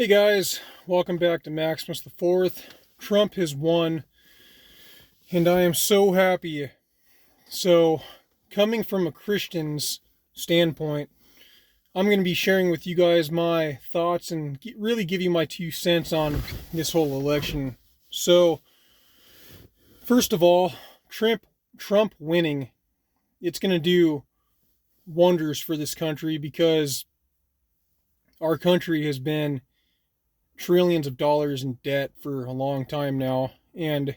Hey guys, welcome back to Maximus the Fourth. Trump has won, and I am so happy. So, coming from a Christian's standpoint, I'm going to be sharing with you guys my thoughts and really give you my 2 cents on this whole election. So, first of all, Trump winning, it's going to do wonders for this country because our country has been trillions of dollars in debt for a long time now. And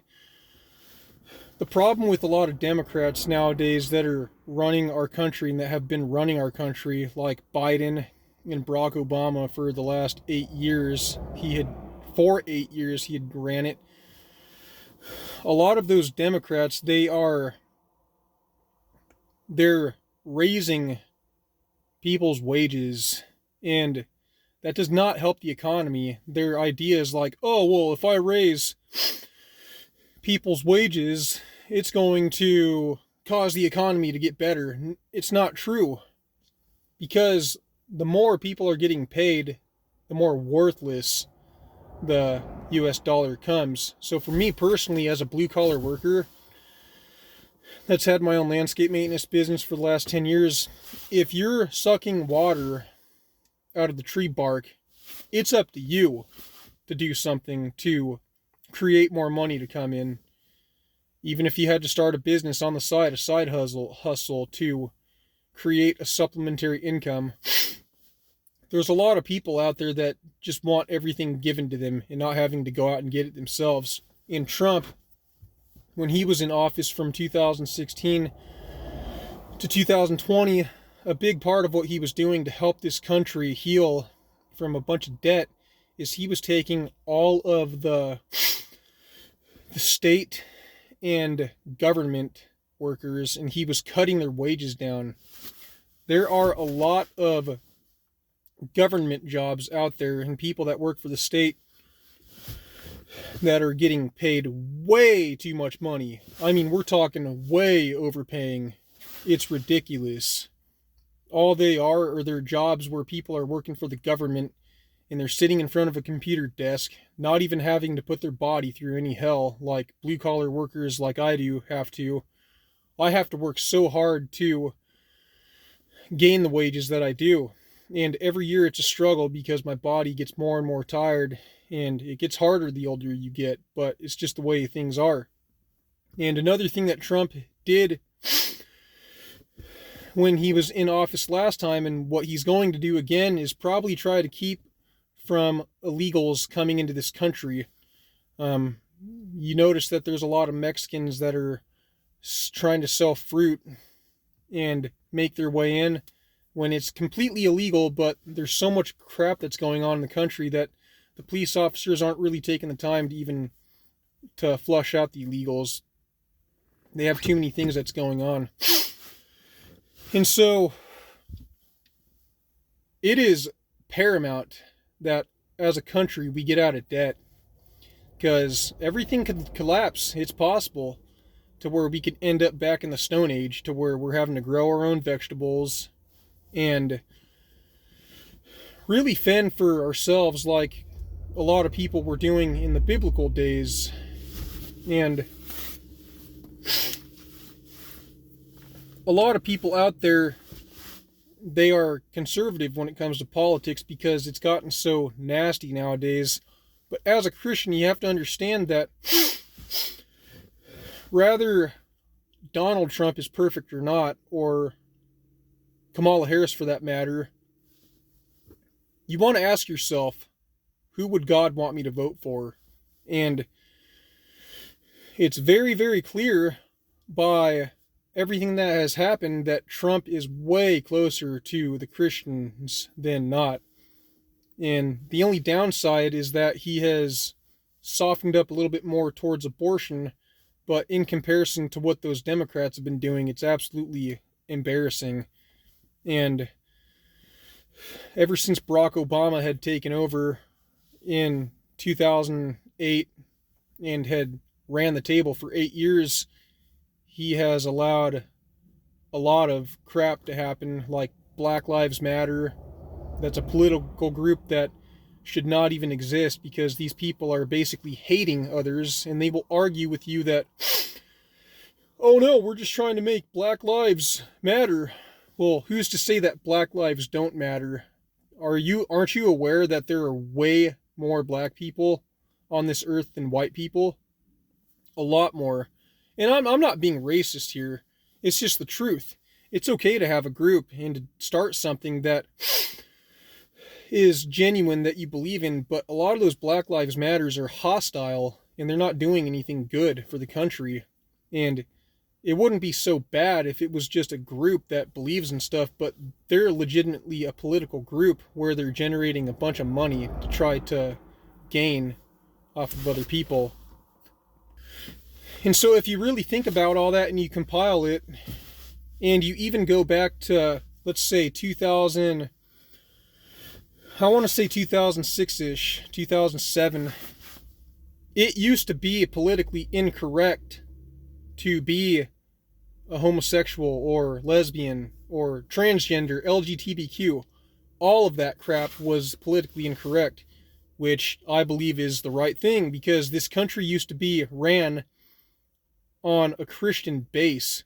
the problem with a lot of Democrats nowadays that are running our country and that have been running our country, like Biden and Barack Obama for the last 8 years, for 8 years, he had ran it. A lot of those Democrats, they're raising people's wages, and that does not help the economy. Their idea is like, oh, well, if I raise people's wages, it's going to cause the economy to get better. It's not true. Because the more people are getting paid, the more worthless the US dollar comes. So for me personally, as a blue-collar worker that's had my own landscape maintenance business for the last 10 years, if you're sucking water out of the tree bark, it's up to you to do something to create more money to come in. Even if you had to start a business on the side, a side hustle to create a supplementary income. There's a lot of people out there that just want everything given to them and not having to go out and get it themselves. And Trump, when he was in office from 2016 to 2020, a big part of what he was doing to help this country heal from a bunch of debt is he was taking all of the state and government workers and he was cutting their wages down. There are a lot of government jobs out there and people that work for the state that are getting paid way too much money. I mean, we're talking way overpaying. It's ridiculous. All they are their jobs where people are working for the government and they're sitting in front of a computer desk, not even having to put their body through any hell like blue-collar workers like I do have to. I have to work so hard to gain the wages that I do. And every year it's a struggle because my body gets more and more tired and it gets harder the older you get, but it's just the way things are. And another thing that Trump did when he was in office last time, and what he's going to do again, is probably try to keep from illegals coming into this country. You notice that there's a lot of Mexicans that are trying to sell fruit and make their way in when it's completely illegal, but there's so much crap that's going on in the country that the police officers aren't really taking the time to even to flush out the illegals. They have too many things that's going on. And so it is paramount that as a country we get out of debt, because everything could collapse. It's possible to where we could end up back in the Stone Age, to where we're having to grow our own vegetables and really fend for ourselves like a lot of people were doing in the biblical days. And a lot of people out there, they are conservative when it comes to politics because it's gotten so nasty nowadays. But as a Christian, you have to understand that whether Donald Trump is perfect or not, or Kamala Harris for that matter, you want to ask yourself, who would God want me to vote for? And it's very, very clear by everything that has happened that Trump is way closer to the Christians than not. And the only downside is that he has softened up a little bit more towards abortion, but in comparison to what those Democrats have been doing, it's absolutely embarrassing. And ever since Barack Obama had taken over in 2008 and had ran the table for 8 years, he has allowed a lot of crap to happen, like Black Lives Matter. That's a political group that should not even exist, because these people are basically hating others, and they will argue with you that, oh no, we're just trying to make Black Lives matter. Well, who's to say that Black lives don't matter? Aren't you aware that there are way more black people on this earth than white people? A lot more. And I'm not being racist here. It's just the truth. It's okay to have a group and to start something that is genuine, that you believe in, but a lot of those Black Lives Matters are hostile, and they're not doing anything good for the country. And it wouldn't be so bad if it was just a group that believes in stuff, but they're legitimately a political group where they're generating a bunch of money to try to gain off of other people. And so if you really think about all that and you compile it, and you even go back to, let's say, 2006-ish, 2007, it used to be politically incorrect to be a homosexual or lesbian or transgender, LGBTQ. All of that crap was politically incorrect, which I believe is the right thing, because this country used to be ran on a Christian base.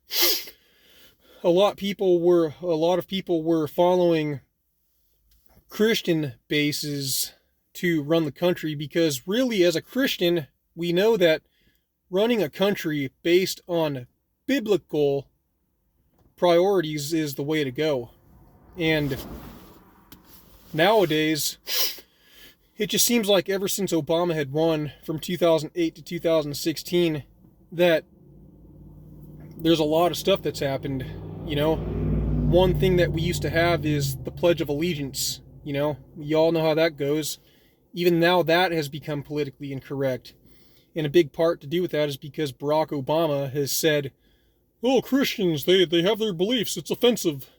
A lot of people were following Christian bases to run the country, because really, as a Christian, we know that running a country based on biblical priorities is the way to go. And nowadays, it just seems like ever since Obama had won from 2008 to 2016, that there's a lot of stuff that's happened. You know, one thing that we used to have is the Pledge of Allegiance. You know, you all know how that goes. Even now, that has become politically incorrect. And a big part to do with that is because Barack Obama has said, oh, Christians, they have their beliefs, it's offensive.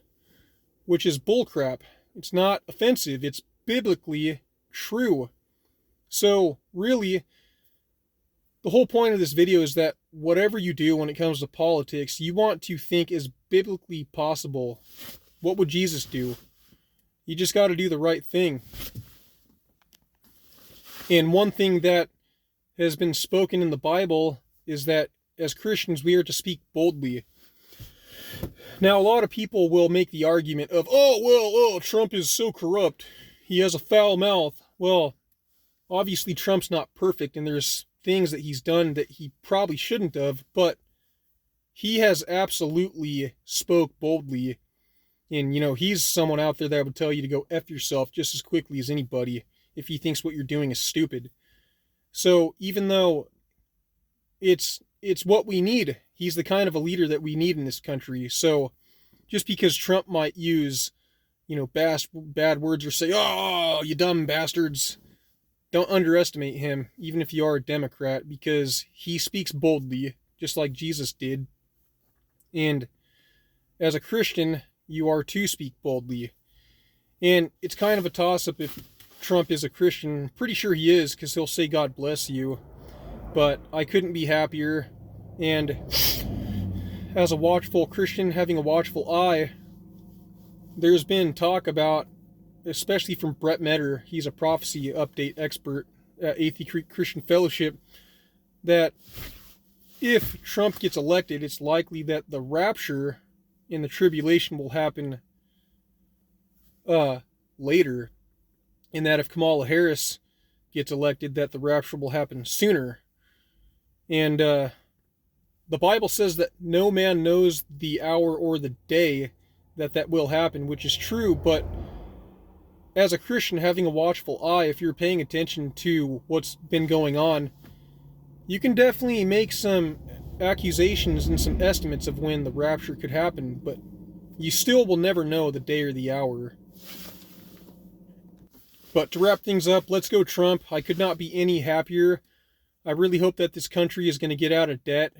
Which is bullcrap. It's not offensive, it's biblically true. So, really, the whole point of this video is that whatever you do when it comes to politics, you want to think as biblically possible. What would Jesus do? You just got to do the right thing. And one thing that has been spoken in the Bible is that as Christians, we are to speak boldly. Now, a lot of people will make the argument of, Trump is so corrupt. He has a foul mouth. Well, obviously Trump's not perfect, and there's things that he's done that he probably shouldn't have, but he has absolutely spoke boldly. And, he's someone out there that would tell you to go F yourself just as quickly as anybody if he thinks what you're doing is stupid. So even though it's what we need, he's the kind of a leader that we need in this country. So just because Trump might use, bad words or say, oh, you dumb bastards, don't underestimate him, even if you are a Democrat, because he speaks boldly, just like Jesus did. And as a Christian, you are to speak boldly. And it's kind of a toss-up if Trump is a Christian. Pretty sure he is, because he'll say God bless you. But I couldn't be happier. And as a watchful Christian, having a watchful eye, there's been talk about, especially from Brett Metter, he's a prophecy update expert at Athey Creek Christian Fellowship, that if Trump gets elected, it's likely that the rapture in the tribulation will happen later, and that if Kamala Harris gets elected, that the rapture will happen sooner. And the Bible says that no man knows the hour or the day that will happen, which is true, but as a Christian, having a watchful eye, if you're paying attention to what's been going on, you can definitely make some accusations and some estimates of when the rapture could happen, but you still will never know the day or the hour. But to wrap things up, let's go Trump. I could not be any happier. I really hope that this country is going to get out of debt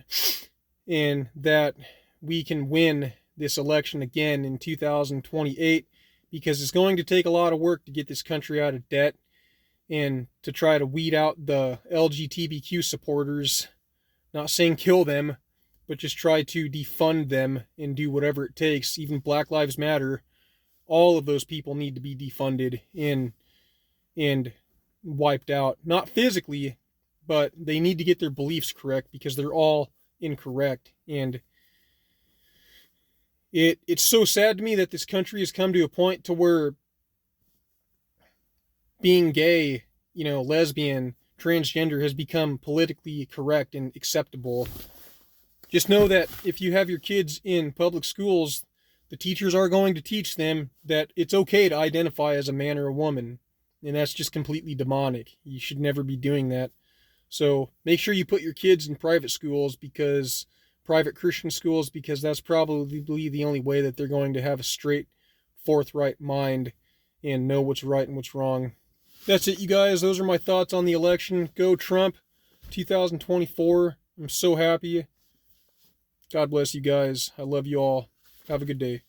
and that we can win this election again in 2028, because it's going to take a lot of work to get this country out of debt and to try to weed out the LGBTQ supporters. Not saying kill them, but just try to defund them and do whatever it takes. Even Black Lives Matter, all of those people need to be defunded. And wiped out. Not physically, but they need to get their beliefs correct because they're all incorrect. And it's so sad to me that this country has come to a point to where being gay, lesbian, transgender has become politically correct and acceptable. Just know that if you have your kids in public schools, the teachers are going to teach them that it's okay to identify as a man or a woman. And that's just completely demonic. You should never be doing that. So make sure you put your kids in private schools, because private Christian schools, because that's probably the only way that they're going to have a straight, forthright mind and know what's right and what's wrong. That's it, you guys. Those are my thoughts on the election. Go Trump 2024. I'm so happy. God bless you guys. I love you all. Have a good day.